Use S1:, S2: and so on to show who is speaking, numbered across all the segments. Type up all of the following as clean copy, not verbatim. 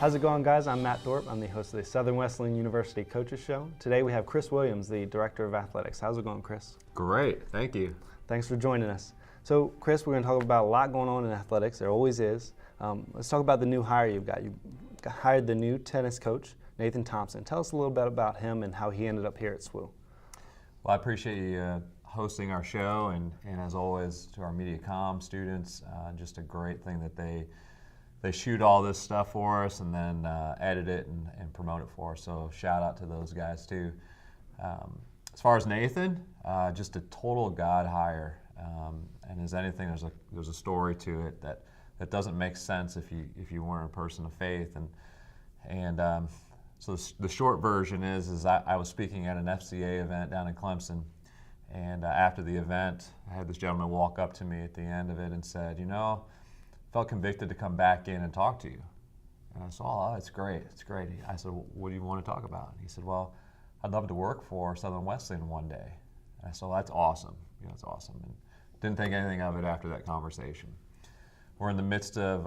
S1: How's it going, guys? I'm Matt Thorpe. I'm the host of the Southern Wesleyan University Coaches Show. Today we have Chris Williams, the Director of Athletics. How's it going, Chris?
S2: Great, thank you.
S1: Thanks for joining us. So, Chris, we're going to talk about a lot going on in athletics. There always is. Let's talk about the new hire you've got. You hired the new tennis coach, Nathan Thompson. Tell us a little bit about him and how he ended up here at SWU.
S2: Well, I appreciate you hosting our show, and as always, to our MediaCom students, just a great thing that they shoot all this stuff for us and then edit it and promote it for us. So shout out to those guys too. As far as Nathan, just a total God hire. And as anything, there's a story to it that doesn't make sense if you weren't a person of faith. So the short version is I was speaking at an NCCA event down in Clemson, and after the event, I had this gentleman walk up to me at the end of it and said, felt convicted to come back in and talk to you. And I said, oh, it's great, it's great. I said, well, what do you want to talk about? And he said, well, I'd love to work for Southern Wesleyan one day. And I said, well, that's awesome. It's awesome. And didn't think anything of it after that conversation. We're in the midst of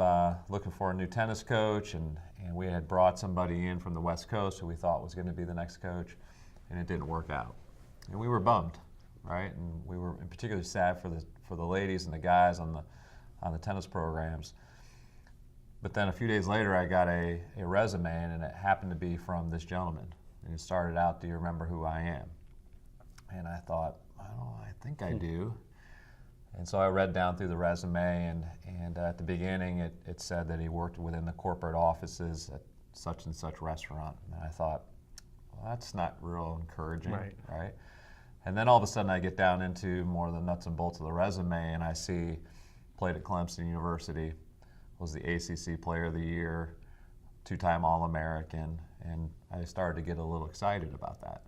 S2: looking for a new tennis coach, and we had brought somebody in from the West Coast who we thought was going to be the next coach, and it didn't work out. And we were bummed, right? And we were particularly sad for the ladies and the guys on the tennis programs. But then a few days later, I got a resume, and it happened to be from this gentleman. And it started out, do you remember who I am? And I thought, oh, I think I do. And so I read down through the resume, and at the beginning, it said that he worked within the corporate offices at such and such restaurant. And I thought, well, that's not real encouraging, right? And then all of a sudden, I get down into more of the nuts and bolts of the resume, and I see played at Clemson University, was the ACC Player of the Year, two-time All-American, and I started to get a little excited about that.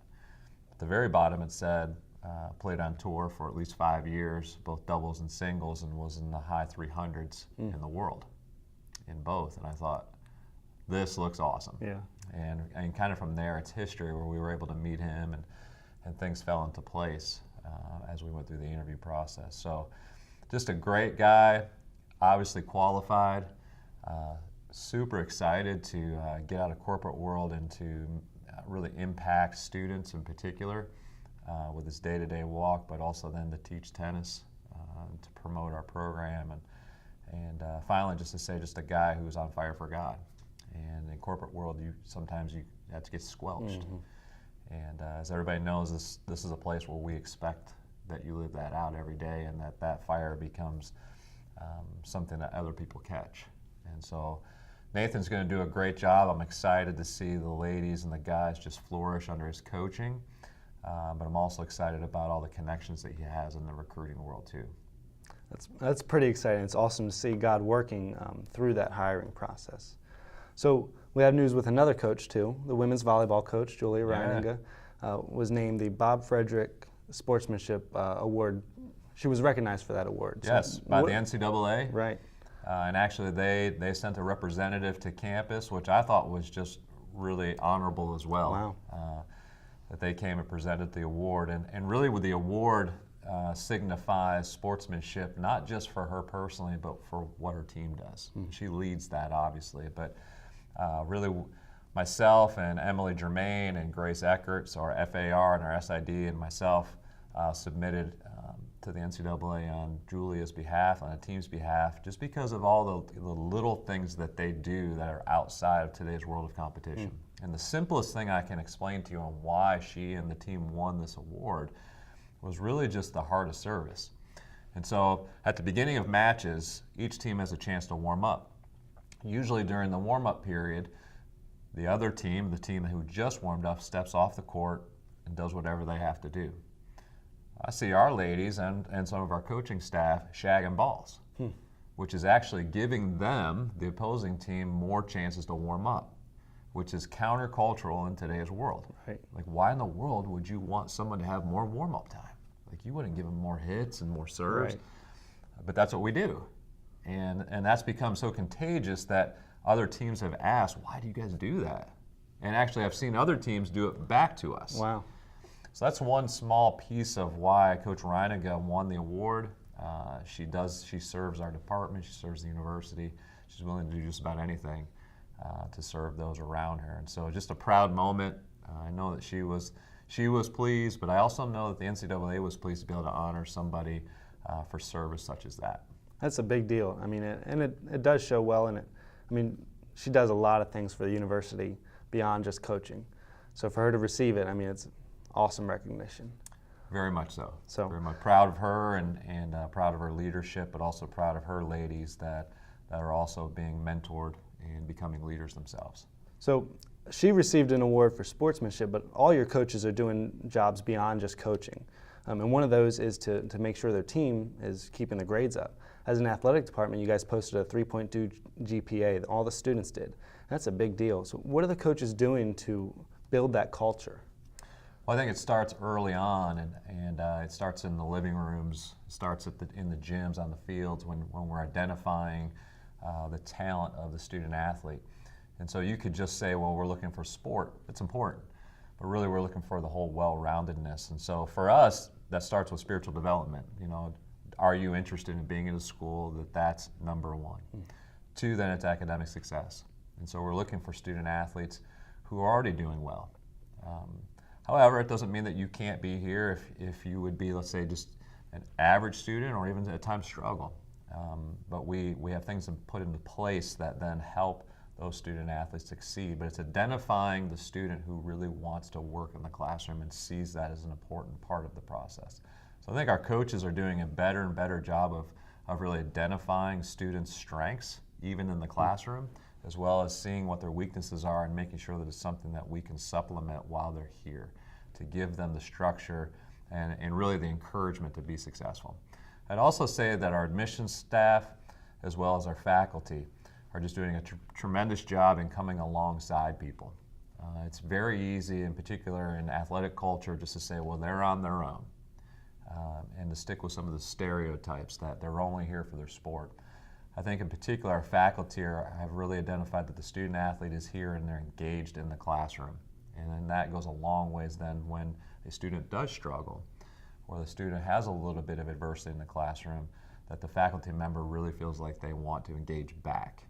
S2: At the very bottom, it said, played on tour for at least 5 years, both doubles and singles, and was in the high 300s in the world in both. And I thought, this looks awesome.
S1: Yeah.
S2: And kind of from there, it's history where we were able to meet him and things fell into place as we went through the interview process. So just a great guy, obviously qualified, super excited to get out of corporate world and to really impact students in particular with his day-to-day walk, but also then to teach tennis, to promote our program, and finally just to say just a guy who's on fire for God. And in corporate world, sometimes you have to get squelched. Mm-hmm. And as everybody knows, this is a place where we expect that you live that out every day, and that fire becomes something that other people catch. And so Nathan's going to do a great job. I'm excited to see the ladies and the guys just flourish under his coaching, but I'm also excited about all the connections that he has in the recruiting world too.
S1: That's pretty exciting. It's awesome to see God working through that hiring process. So we have news with another coach too. The women's volleyball coach, Juliaranga, was named the Bob Frederick Sportsmanship Award. She was recognized for that award.
S2: Yes, by the NCAA.
S1: Right.
S2: And actually they sent a representative to campus, which I thought was just really honorable as well.
S1: Wow.
S2: That they came and presented the award. And really with the award signifies sportsmanship, not just for her personally, but for what her team does. She leads that, obviously. But really myself and Emily Germain and Grace Eckert, so our FAR and our SID and myself submitted to the NCAA on Julia's behalf, on the team's behalf, just because of all the little things that they do that are outside of today's world of competition. And the simplest thing I can explain to you on why she and the team won this award was really just the heart of service. And so at the beginning of matches, each team has a chance to warm up. Usually during the warm-up period, the other team, the team who just warmed up, steps off the court and does whatever they have to do. I see our ladies and some of our coaching staff shagging balls, which is actually giving them, the opposing team, more chances to warm up, which is countercultural in today's world.
S1: Right.
S2: Like, why in the world would you want someone to have more warm-up time? Like, you wouldn't give them more hits and more serves, but that's what we do. And that's become so contagious that other teams have asked, why do you guys do that? And actually, I've seen other teams do it back to us.
S1: Wow.
S2: So that's one small piece of why Coach Reiniga won the award. She serves our department, she serves the university. She's willing to do just about anything to serve those around her. And so just a proud moment. I know that she was pleased, but I also know that the NCAA was pleased to be able to honor somebody for service such as that.
S1: That's a big deal. I mean, it does show well in it. I mean, she does a lot of things for the university beyond just coaching. So for her to receive it, I mean, it's awesome recognition.
S2: Very much so.
S1: So
S2: very much proud of her and proud of her leadership, but also proud of her ladies that are also being mentored and becoming leaders themselves.
S1: So she received an award for sportsmanship, but all your coaches are doing jobs beyond just coaching. And one of those is to make sure their team is keeping the grades up. As an athletic department, you guys posted a 3.2 GPA, all the students did. That's a big deal. So what are the coaches doing to build that culture?
S2: Well, I think it starts early on, and it starts in the living rooms, it starts in the gyms, on the fields, when we're identifying the talent of the student athlete. And so you could just say, well, we're looking for sport. It's important. But really we're looking for the whole well-roundedness. And so for us, that starts with spiritual development. You know, are you interested in being in a school that's number one? Two, then it's academic success. And so we're looking for student athletes who are already doing well. However, it doesn't mean that you can't be here if you would be, let's say, just an average student or even at times struggle. But we have things to put into place that then help those student athletes succeed. But it's identifying the student who really wants to work in the classroom and sees that as an important part of the process. So I think our coaches are doing a better and better job of really identifying students' strengths, even in the classroom, as well as seeing what their weaknesses are and making sure that it's something that we can supplement while they're here to give them the structure and really the encouragement to be successful. I'd also say that our admissions staff, as well as our faculty, are just doing a tremendous job in coming alongside people. It's very easy, in particular in athletic culture, just to say, well, they're on their own, and to stick with some of the stereotypes that they're only here for their sport. I think in particular our faculty have really identified that the student athlete is here and they're engaged in the classroom. And then that goes a long ways then when a student does struggle or the student has a little bit of adversity in the classroom, that the faculty member really feels like they want to engage back.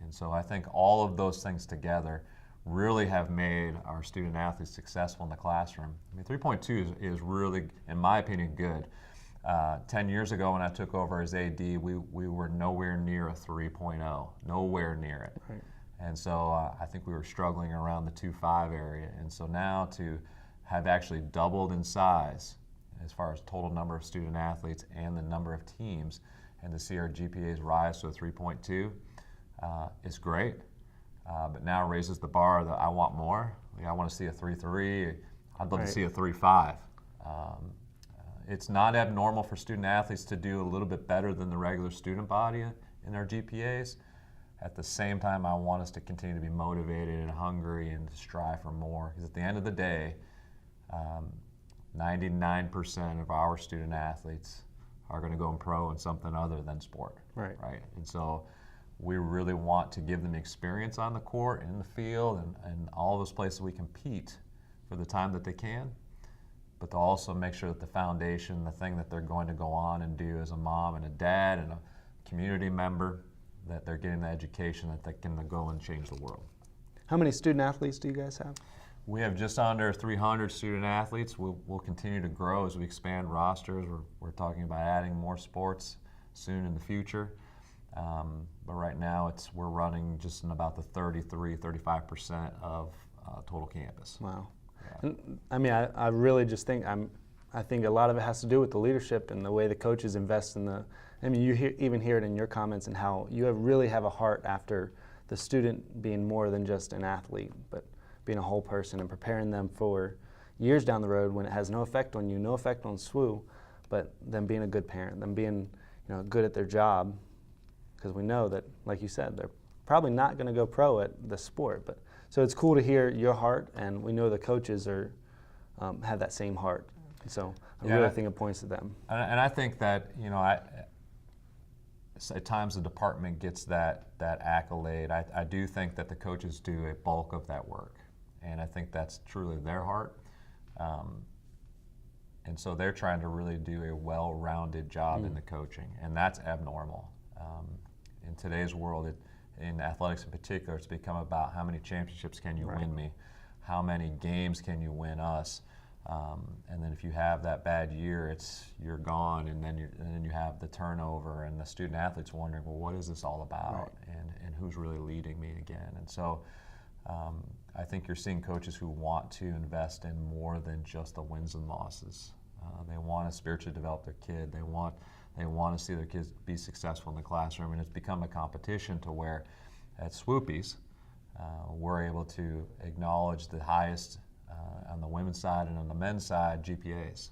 S2: And so I think all of those things together really have made our student athletes successful in the classroom. I mean, 3.2 is really, in my opinion, good. 10 years ago when I took over as AD, we were nowhere near a 3.0, nowhere near it.
S1: Right.
S2: And so I think we were struggling around the 2.5 area. And so now to have actually doubled in size as far as total number of student athletes and the number of teams, and to see our GPAs rise to a 3.2 is great. But now it raises the bar that I want more. Like, I want to see a 3.3. I'd love to see a 3.5. It's not abnormal for student athletes to do a little bit better than the regular student body in their GPAs. At the same time, I want us to continue to be motivated and hungry and to strive for more. Because at the end of the day, 99% of our student athletes are going to go and pro in something other than sport. Right. And so we really want to give them experience on the court, in the field, and all those places we compete for the time that they can, but to also make sure that the foundation, the thing that they're going to go on and do as a mom and a dad and a community member, that they're getting the education that they can go and change the world.
S1: How many student athletes do you guys have?
S2: We have just under 300 student athletes. We'll continue to grow as we expand rosters. We're talking about adding more sports soon in the future. But right now we're running just in about the 35% of total campus.
S1: Wow. Yeah. And, I mean, I really just think I think a lot of it has to do with the leadership and the way the coaches invest in the. I mean, you even hear it in your comments and how you really have a heart after the student being more than just an athlete, but being a whole person and preparing them for years down the road when it has no effect on you, no effect on SWU, but them being a good parent, them being good at their job, because we know that, like you said, they're probably not going to go pro at the sport. But so it's cool to hear your heart, and we know the coaches are have that same heart. So I really think it points to them.
S2: And I think that at times the department gets that accolade. I do think that the coaches do a bulk of that work, and I think that's truly their heart. And so they're trying to really do a well-rounded job in the coaching, and that's abnormal. In today's world, in athletics in particular, it's become about how many championships can you win me, how many games can you win us, and then if you have that bad year, you're gone, and then you have the turnover, and the student athletes wondering, well, what is this all about, and who's really leading me again? And so I think you're seeing coaches who want to invest in more than just the wins and losses. They want to spiritually develop their kid. They want to see their kids be successful in the classroom, and it's become a competition to where at SWUPIes, we're able to acknowledge the highest on the women's side and on the men's side GPAs,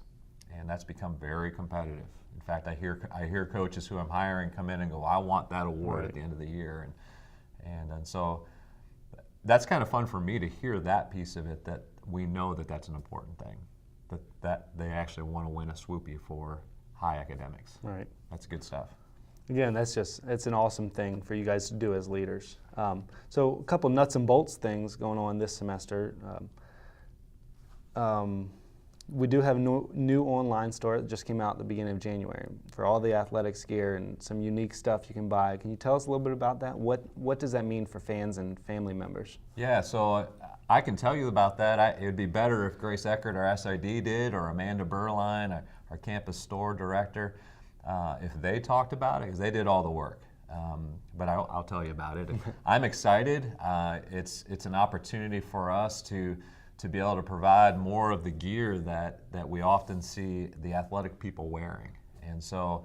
S2: and that's become very competitive. In fact, I hear coaches who I'm hiring come in and go, I want that award at the end of the year, and so that's kind of fun for me to hear that piece of it, that we know that that's an important thing, that they actually want to win a SWUPie for high academics.
S1: Right.
S2: That's good stuff. Again,
S1: it's an awesome thing for you guys to do as leaders. So a couple nuts and bolts things going on this semester. We do have a new online store that just came out at the beginning of January for all the athletics gear and some unique stuff you can buy. Can you tell us a little bit about that? What does that mean for fans and family members?
S2: Yeah, so I can tell you about that. It would be better if Grace Eckert, our SID, did, or Amanda Berline, our campus store director, if they talked about it, because they did all the work. But I'll tell you about it. I'm excited. It's an opportunity for us to be able to provide more of the gear that we often see the athletic people wearing. And so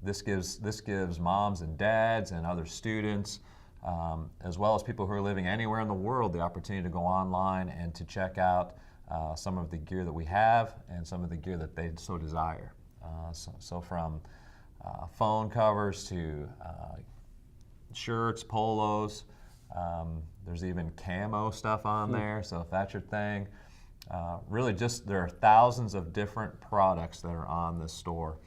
S2: this gives moms and dads and other students, as well as people who are living anywhere in the world, the opportunity to go online and to check out some of the gear that we have and some of the gear that they so desire. So from phone covers to shirts, polos, there's even camo stuff on there, so if that's your thing. Really there are thousands of different products that are on this store.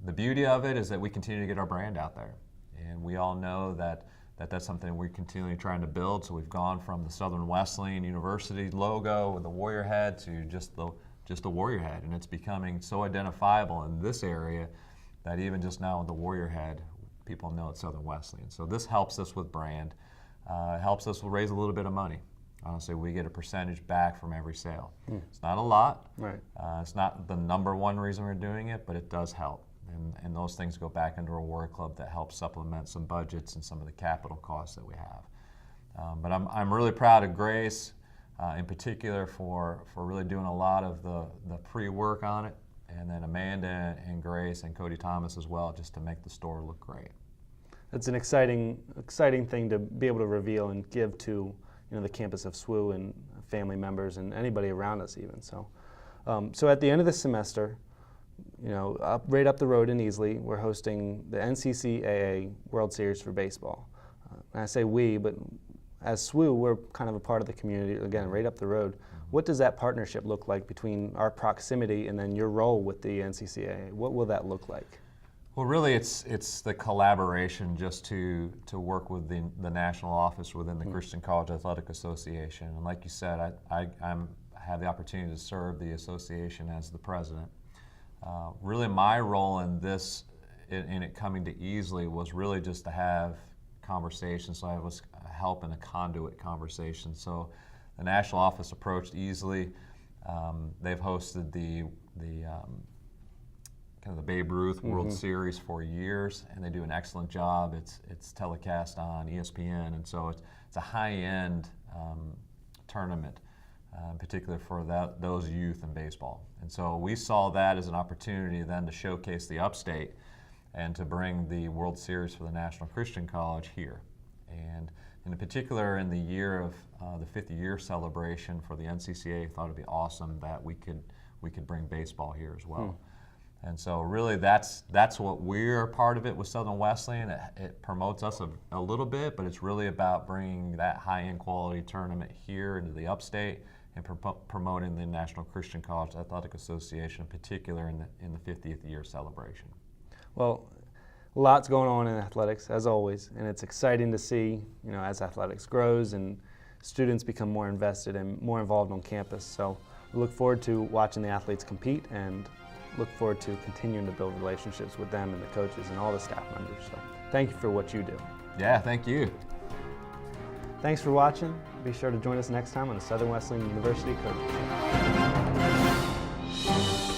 S2: The beauty of it is that we continue to get our brand out there, and we all know that that's something we're continually trying to build. So we've gone from the Southern Wesleyan University logo with the warrior head to just the warrior head, and it's becoming so identifiable in this area that even just now with the warrior head, people know it's Southern Wesleyan. So this helps us with brand. It helps us raise a little bit of money. Honestly, we get a percentage back from every sale. It's not a lot.
S1: Right.
S2: It's not the number one reason we're doing it, but it does help. And those things go back into a Warrior Club that helps supplement some budgets and some of the capital costs that we have. But I'm really proud of Grace, in particular, for really doing a lot of the pre-work on it, and then Amanda and Grace and Cody Thomas as well, just to make the store look great.
S1: It's an exciting thing to be able to reveal and give to the campus of SWU and family members and anybody around us even. So at the end of the semester, right up the road in Easley, we're hosting the NCCA World Series for baseball. And I say we, but as SWU, we're kind of a part of the community, again, right up the road. What does that partnership look like between our proximity and then your role with the NCCA? What will that look like?
S2: Well, really, it's the collaboration just to work with the national office within the Christian College Athletic Association. And like you said, I have the opportunity to serve the association as the president. Really, my role in this, in it coming to Easley, was really just to have conversations. So I was helping a conduit conversation. So the national office approached Easley. They've hosted the kind of the Babe Ruth World Series for years, and they do an excellent job. It's telecast on ESPN, and so it's a high-end tournament, in particular for those youth in baseball. And so we saw that as an opportunity then to showcase the upstate and to bring the World Series for the National Christian College here. And in particular, in the year of the 50-year celebration for the NCCA, I thought it'd be awesome that we could bring baseball here as well. And so really that's what we're a part of it with Southern Wesleyan. It promotes us a little bit, but it's really about bringing that high-end quality tournament here into the upstate and promoting the National Christian College Athletic Association, in particular in the 50th year celebration.
S1: Well, lots going on in athletics, as always, and it's exciting to see, as athletics grows and students become more invested and more involved on campus. So we look forward to watching the athletes compete and look forward to continuing to build relationships with them and the coaches and all the staff members. So thank you for what you do.
S2: Yeah, thank you.
S1: Thanks for watching. Be sure to join us next time on the Southern Wesleyan University Coaches Show.